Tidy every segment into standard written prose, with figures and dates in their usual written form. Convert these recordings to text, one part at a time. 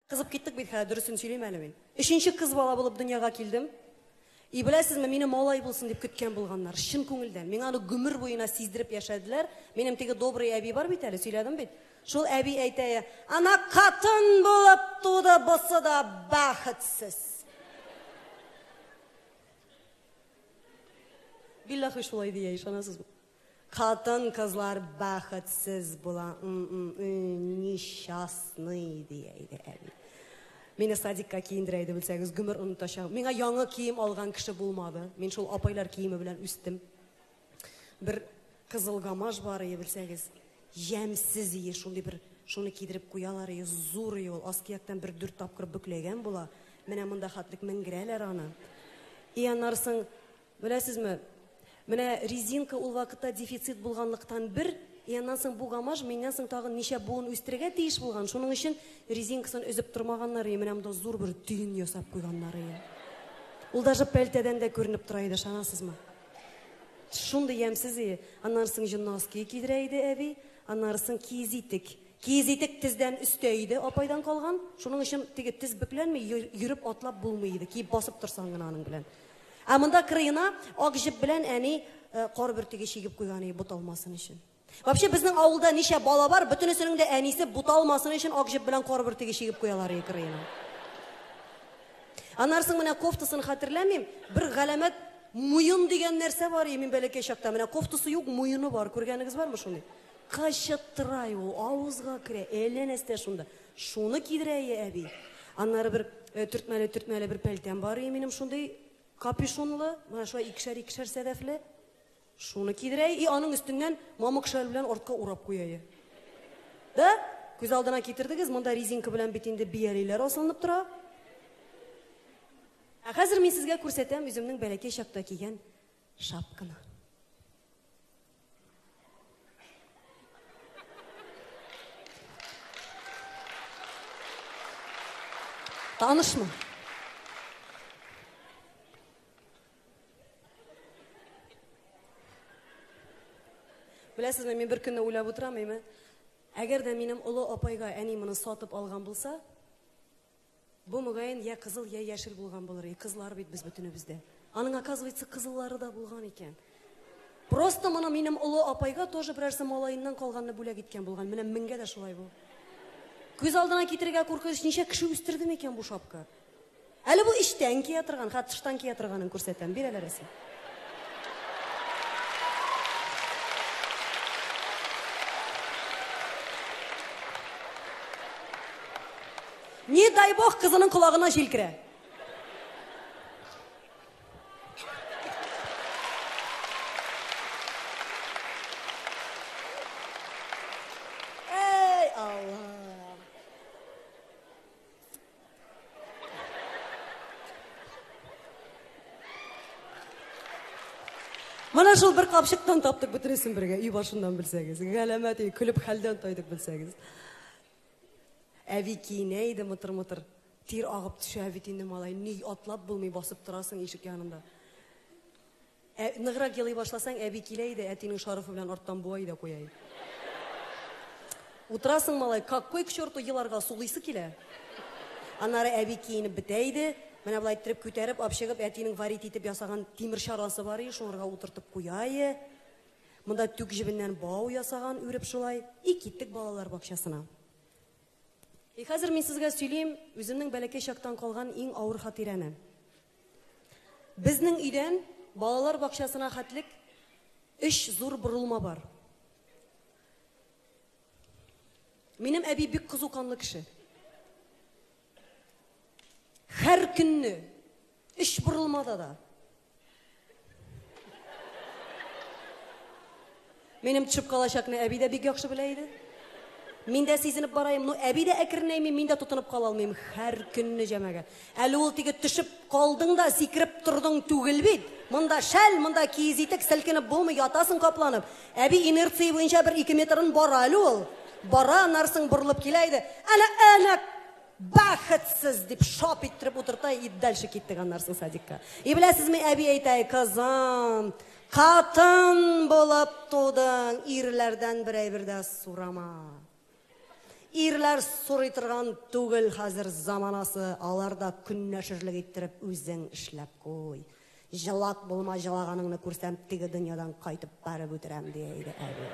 Kızıp gittik bir kere dürüsün söyleyeyim әлі мен. Үшінші kız bala болып dünyaya келдім. И білесізме, мені малай болсын деп күткен болғандар. Шын көңілден. Мен аны гүмір бойына сездіріп яшадылар. Менің теге добрый әби бар бит әлі, сөйледім бит. Шол әби әйтәйі, ана қатын болып туды, бұсы да бақытсыз. Биллахи шолай дейі, шанасыз бұл. Қатын қызлар бақытсыз бола, несчастный дейді әби. Мені садикка киіндірейді білсәңіз, гүмір ұныташам. Менға яңы киім алған кіші болмады. Мен шол апайлар киімі білән үстім. Бір қызылғамаш бар ие білсәңіз, жәмсіз ие, шондай бір шоны кидіріп қоялар ие, зор ие, ол аскияктан бір дүр тапқыр бүклеген бола. Менә мұнда хатлік мінгірәлер аны. И анарсың, біләсізмі, менә резинка ол вақытта дефицит болғанлықтан бір, Яннан соң бугамаш, меннен соң тағы неше буын үстірге тиіш болған. Шуның үшін резинкасын үзіп тұрмағанлары, менә мұнда зор бір түйін ясап қойғанлары. Ол даже пәлтеден де көрініп тұрайды, шанасызмы? Шунды ямсыз, анарсың жиннаски кидірейді әби, анарсың кизитік. Кизитік тізден үстейді, апайдан қалған. Шуның үшін теге тіз бүкленмей, жүріп атлап болмайды, кейіп басып тұрсаңын аның білен. Амында кырыйына ақ жіп білен әне қар бір теге шегіп қойғаны бұт алмасын үшін. Вообще біздің ауылда неше бала бар, бүтінісінің де әнесі бұт алмасын үшін ақ жіп білен қар бір теге шегіп қоялар кырыйына. Анарсың мына кофтасын хатırlamайм, бір ғаламет мойын деген нәрсе бар, мен бәлекей шақта. Мына кофтасы жоқ, мойыны бар. Көргеніңіз бар ма шуны? Қашыттырай ол, ауызға кіре, әленесте шунда. Шуны кидірәйі әби. Анары бір түртмәлі бір пәлтен бар, менім шундай капюшонлы, мына шуа икішер сәдәфлі. Шуны кидірәйі, и аның үстіңнен мамық шәл білән ортқа урап қойайы. Да? Көз алдына кетірдігіз, мұнда резинка білән бетінде биялейлер асылынып тұра. Қазір мен сізге көрсетем өзімнің бәлекей шақта киген шапканы. Танышмы? Білесіз, мен бір күнні ойлап отырам, әгер де менің ұлы апайға әне мұны сатып алған болса, бұл мұғайын я қызыл, я яшіл болған болар, қызлар бейт біз бүтіні бізде. Аның оказывается қызыллары да болған екен. Просто мұны менің ұлы апайға тоже бірәрсі малайыннан қалғанны бөлек еткен болған. Менің мінге де шулай бұл. Көз алдына кетірге қорқыз, неше кіші үстірдім екен бұл шапка. Әлі бұл іштен кие тұрған, тыштан кие тұрғанын көрсеттім, бір әлі рәсі. Не дай бог қызының құлағына желкіре. Эй, Алла. Мана шул бір қапшықтан таптық бітіресін бірге, үй башындан білсәгіз. Ғаламат күліп халдан тойдық білсәгіз. Әви кейінейді мұтыр-мұтыр, тер ағып түші әвитінді малай, не атлап болмай басып тұрасың ешік янында. Нығырақ елей башласаң, әви кейлейді, әтінің шарыфы білен арттан буайды қойайды. Отырасың малай, какой к черту еларға сұлайсы келе? Анары әви кейіні бітейді, мәне бұлай тіріп көтеріп, апшығып, әтінің варит етіп ясаған темір шарасы бар, шоңырға отыртып қойайы. Мұнда түк жібінен бау ясаған үріп шулай, и кеттік балалар бақшасына. Қазір мен сізге сөйлейм, өзімнің бәлекей шақтан қалған ең ауыр хатирәні. Біздің үйден балалар бақшасына хатлік 3 зор бұрылма бар. Менің әби бек қызуқанлы кіші. Әр күнні 3 бұрылмада да. Менің түшіп қалашақны әби де бек яқшы білейді. Мен де сезініп барайым, әби де әкірнеймін, мен де тұтынып қалалмайым, әр күнні жәмәге. Әлі ол тегі түшіп қалдың да, секіріп тұрдың түгілбейд. Мұнда шәл, мұнда кезетік, сілкініп болмай, ятасың қапланып. Әби инерция бойынша бір 2 метрін бара әлі ол. Бара, нарсың бұрылып келейді. Әні бақытсыз деп шап еттіріп отыртай, и дәлші кеттіған нарсың садикка. И біләсіз ме, әби әйтай, қызым, қатын болып тудың, ирлерден бір-бірді сұрама. İrler sorытырган түгел хәзер заманасы, аларда күннәшерлек иттереп үзең эшләп куй. Җылак булма, җылаганыңны күрсәм, теге дөньядан кайтып барып үтерәм диде әби.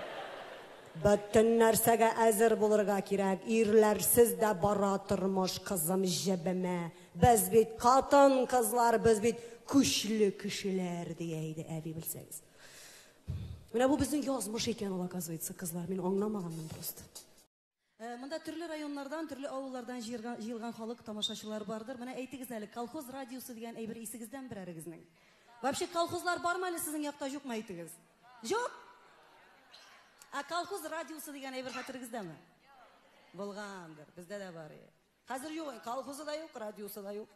Бөтен нәрсәгә әзер булырга кирәк. Ирләрсез дә бара тормыш кызым җебемә. Без бит катын кызлар, без бит көчле кешеләр диде әби белсәгез. Менә бу безнең язмыш икән ул, оказывается, кызлар. Мин аңламаганмын просто. Монда төрле районнардан, төрле авыллардан җыелган халык тамашачылар бардыр. Менә әйтегез әле, колхоз радиосы дигән әйбер исегездән берәрегезнең. Вообще колхозлар бармы әле сезнең якта, юкмы әйтегез? Юк. А колхоз радиосы дигән әйбер хәтерегездәме? Булгандыр, бездә дә бар. Хәзер юк, колхозы да юк, радиосы да юк.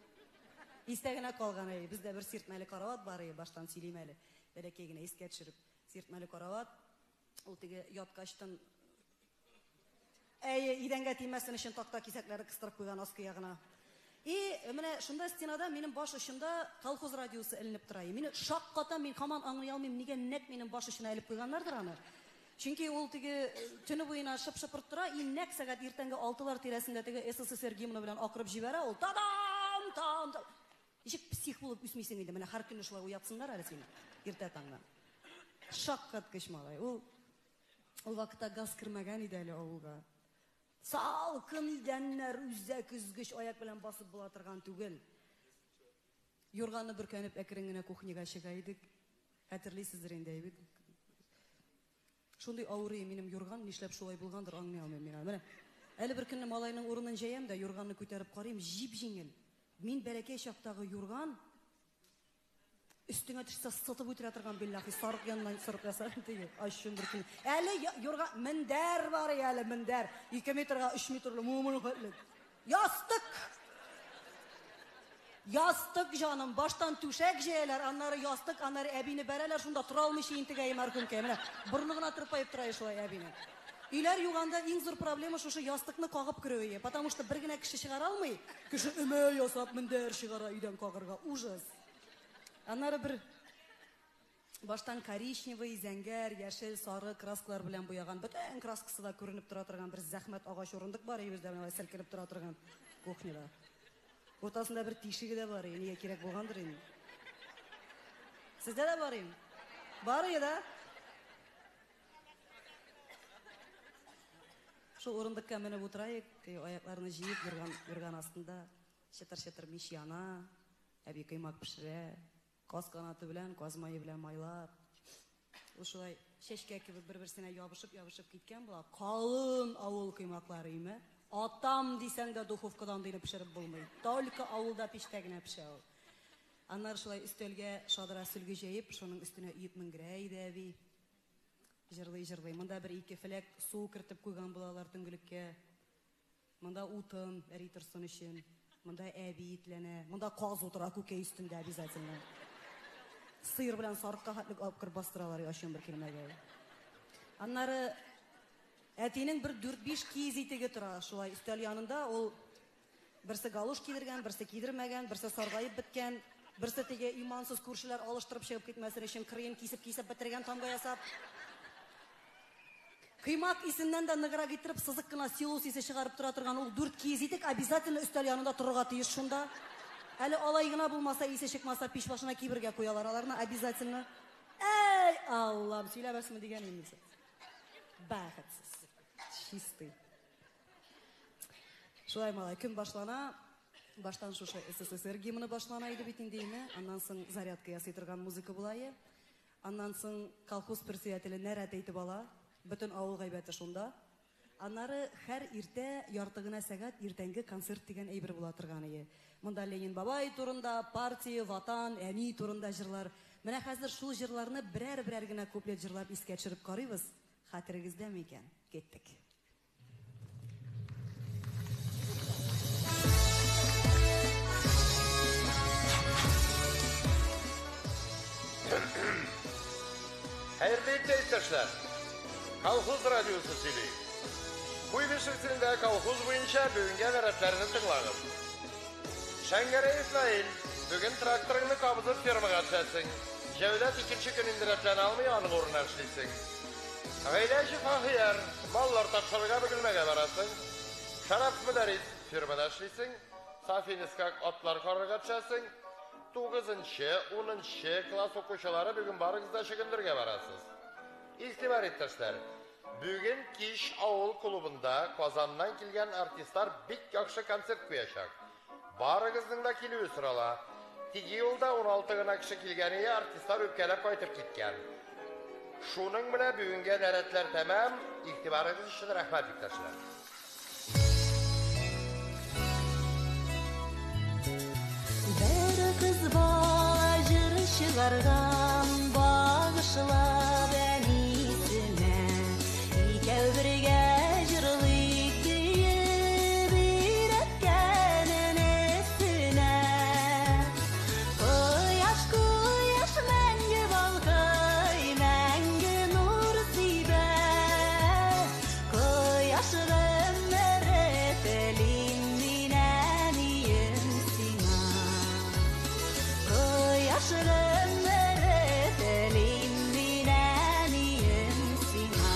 Истәгенә калган әй, бездә бер сиртмәле карават бар, баштан сөйлим әле. Бәләкәй генә искә төшереп, сиртмәле карават. Ул теге яткачтан идәнгә тимәсен өчен такта кисәкләре кыстырып куйган аскы ягына. Менә шунда стенада минем баш очында колхоз радиосы эленеп тора. Мине шакката мин һаман аңлый алмыйм, нигә нәк минем баш очына элеп куйганнардыр аны. Чөнки ул теге төне буена шып-шыпыр тора, нәк сәгать иртәнге 6лар тирәсендә теге СССР гимны белән акырып җибәрә, ул тадам там. Ишек псих булып үсмисең инде, менә һәр көнне шулай уятсыннар әле сине иртә таңнан. Шаккаткыч малай. Ул вакытта газ кирмәгән иде әле авылга. Салкын идәннәр үзәк үзгеч аяк белән басып була торган түгел. Юрганны бөркәнеп әкрен генә кухняга чыга идек. Хәтерлисездер инде әйбит. Шундый авырый минем юрган, нишләп шулай булгандыр, аңлый алмыйм мин. Менә әле бер көнне малайның урынын җәям да юрганны күтәреп карыйм, җип җиңел. Мин бәләкәй чактагы юрган üstüne düşse satıp oturtırgan billahi sarık yanından sarıp yasarım diye aşın bir gün. Әле yorga minder var ya әле minder. 2 metrega 3 metrli mumunu koyulur. Yastık canım baştan tüşek şeyler anları yastık anları ebini bereler şunda turalmış intigayı markum kemine. Burnuna tırpayıp turayı şu ebini. Üler yuganda en zor problemi şu yastıkны kağıp kırıyor. Потому что bir gene kişi çıkar almay. Kişi üme yasap minder çıkara üyden kağırga. Ужас. Аннары bir baştan коричневый, зәңгәр, яшел, сары краскалар белән буяган, бөтен краскасы да күренеп тора торган бер зәхмәт агач урындык бар, бездә менә селкенеп тора торган кухняда. Ортасында бер тишеге дә бар, нигә кирәк булгандыр инде. Сездә дә бар инде. Бар иде. Шу урындыкка менеп утырайык, аякларны җыеп юрган астында, чытыр-чытыр мич яна, әби кыймак пешерә. Каз канаты белән, каз майы белән майлап. Ушулай чәчкә кебек бер-берсенә ябышып киткән була. Калын авыл кыймаклары име. Атам дисәң дә духовкадан дип пешереп булмый. Только авылда пештә генә пешә ул. Аннары шулай өстәлгә шадыра сөлге җәеп, шуның өстенә өеп менгерә иде әби. Җырлый. Монда бер 2 фәләк су кертеп куйган булалар төнгелеккә. Монда утын эритерсен өчен. Монда әби итләнә. Монда каз утыра күкәй өстендә обязательно. Сыйыр белән сарыкка хатлык алып кыр бастыралар яшын бер килмәгә. Аннары әтинең бер 4-5 киез итеге тора, шулай өстәл янында ул берсе галуш кидергән, берсе кидермәгән, берсе саргайып беткән, берсе теге имансыз күршеләр алыштырып чыгып китмәсен өчен кырын кисеп бетергән тамга ясап. Кыймак исеннән дә ныграк иттереп сызык кына силус исе чыгарып тора торган ул 4 киез итек обязательно өстәл янында торырга тиеш шунда. Әле алай гына булмаса, исе чыкмаса, пич башына кибергә куялар, аларны обязательно. Эй, Аллам, сөйләбәсме дигән инде. Бәхетсез. Чистый. Шулай малай, көн башлана, баштан шушы СССР гимны башлана иде бит инде име, аннан соң зарядка ясый торган музыка булайы. Аннан соң колхоз председателе нәрәт әйтеп ала, бөтен авыл гайбәте шунда. Аннары һәр иртә ярты гына сәгать иртәнге концерт дигән әйбер була торган иде. Монда Ленин бабай турында, партия, ватан, әни турында җырлар. Менә хәзер шул җырларны берәр генә куплет җырлап искә төшереп карыйбыз. Хәтерегездәме икән? Кеттек. Хәерле иптәшләр. Колхоз радиосы сөйли. Буй бешексендә колхоз буенча бүгенге вәрәтләрне тыңлагыз. Шәңгәрәй Исмаил, бүген тракторыңны кабызып фермага төшәсең. Җәүдәт 2нче көн инде рәтләнә алмый аның урынына эшлисең. Гаиләче Фахияр, маллар тапшырырга бөгелмәгә барасың. Şarap müderris firmada işleysin, Safiniskak atlar karıgatçasın, 9-10 klas okuşaları bugün barınızda şıkındırga barasız. İltibar ettirsler, bugün Kiş Avul klubunda Kazan'dan kilgen artistlar bik yakşı konsert koyacak. Barınızın da kiliği sırala, tigi yılda 16 kişi kilgeniye artistlar öpkelep koytup gitken. Şunun bile bugünge neretler tamam, iltibarınız için rahmet ettirsler. Kız bacır çıkargan bağışla beni sine İkev birge jırlık diye bir etkenin esine Koyaş menge balkay menge nur sibe Koyaş gemmere telin minen yemsina Yaşlarım meretelim bineniyim sina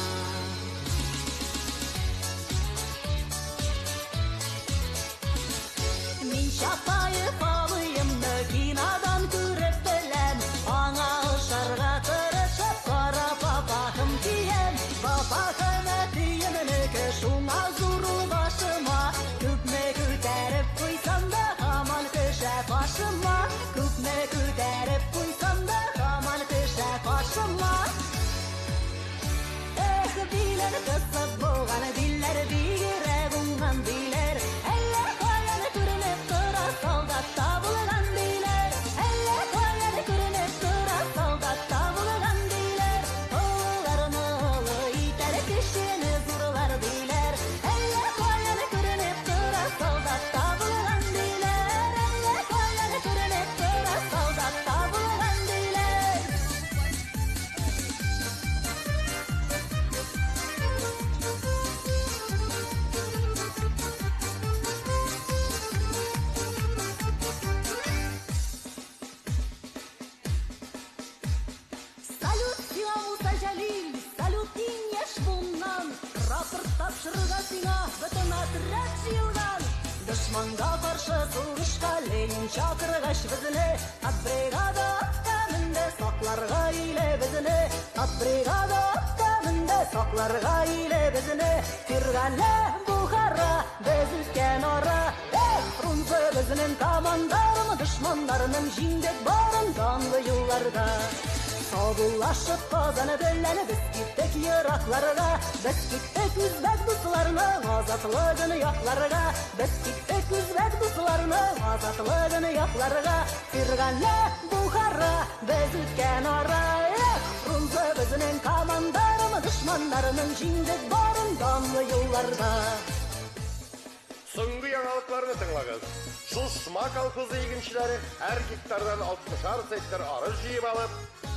Min şapayı falıyım nökinadan kürep belem Ana ışarga tırışıp kara papakım diyem Papakım etiyim nöke şuna zuru başıma Küpme küterip kuysam da aman köşe başıma Küpme küterip kuysam da aman köşe başıma Biler kısıp boğan diller bigire bungan diler Elle koyan kürünüp kıra soldatta bulgan diler Elle koyan kürünüp kıra soldatta bulgan diler Oğullarını oğlu iter kişini zurlar diler Elle koyan kürünüp kıra soldatta bulgan diler Elle koyan kürünüp kıra soldatta bulgan diler Салют Силамуса Жалил, салют Инеш bundan Рапорт тапшырга сиңа бөтен отряд жиылган Дошманга каршы сугышка Ленин чакыргач бизне Ат бригада атамында сакларга иле бизне Ат бригада атамында сакларга иле бизне Киргәнле Бухара без үткән ара Фрунзе безнең командарым дошманнарның җиңдек барын данлы юлларда Sabullaşıp kazanı böləni biz gittik yıraklarına Biz gittik üzbek dostlarının azatlığını yaklarına Biz gittik üzbek dostlarının azatlığını yaklarına Firganle Bukhara biz ütken ara Frunze bizinin komandarımı düşmanlarının jindik barın damlı yollarda Soңғы жаңалыкларны тыңлагыз. Шушма колхозы игенчеләре һәр гектардан 60 центнер арыш җыеп алып,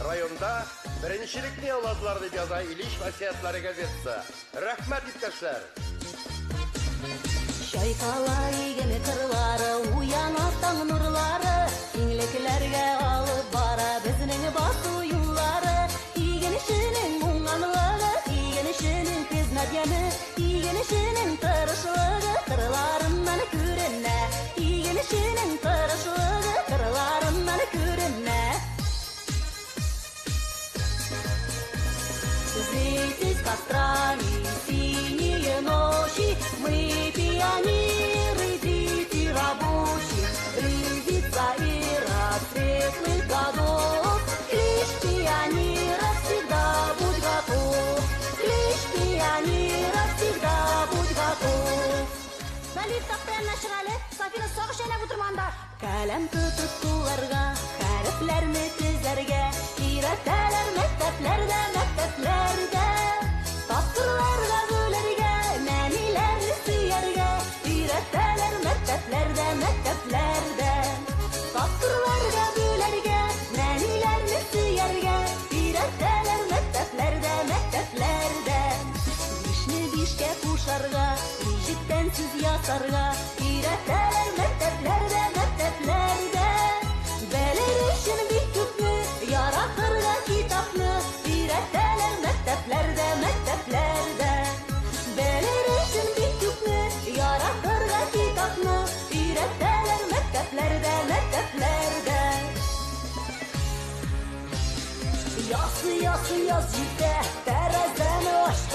районда беренчелекне аладылар дип яза Илиш васыятлары газетасы. Рәхмәт иптәшләр. Шайкала иген кырлары, уяна таң нурлары, киңлекләргә алып бара безнең басу юллары. Иген ишенең уңганлыгы, иген ишенең хезмәт яны, иген ишенең тырышлыгы кырларыннан күренә. Иген ишенең тырышлыгы кырларыннан күренә. Светит кострами синие ночи, мы пионеры, дети рабочие, близится эра светлых годов. Клич пионера всегда будь готов, клич пионера всегда будь готов. Залив тақтан нашыралы, Сафина соғыш әйнәп отырманда. Кәләм тұтып кулларга, хәрефләрне тезләргә, өйрәтәләр мәктәпләрдә, мәктәпләрдә. Тапкырларга бүләргә, нәниләрне сөяргә, өйрәтәләр мәктәпләрдә, мәктәпләрдә. Тапкырларга бүләргә, нәниләрне сөяргә, өйрәтәләр мәктәпләрдә, мәктәпләрдә. Бишне бишкә кушарга, ижектән сүз ясарга, өйрәтәләр мәктәпләрдә, мәктәпләрдә. Белер өчен бик күпне, яратырга китапны, өйрәтәләр мәктәпләрдә, мәктәпләрдә. Белер өчен бик күпне, яратырга Yaz yite, terezden hoş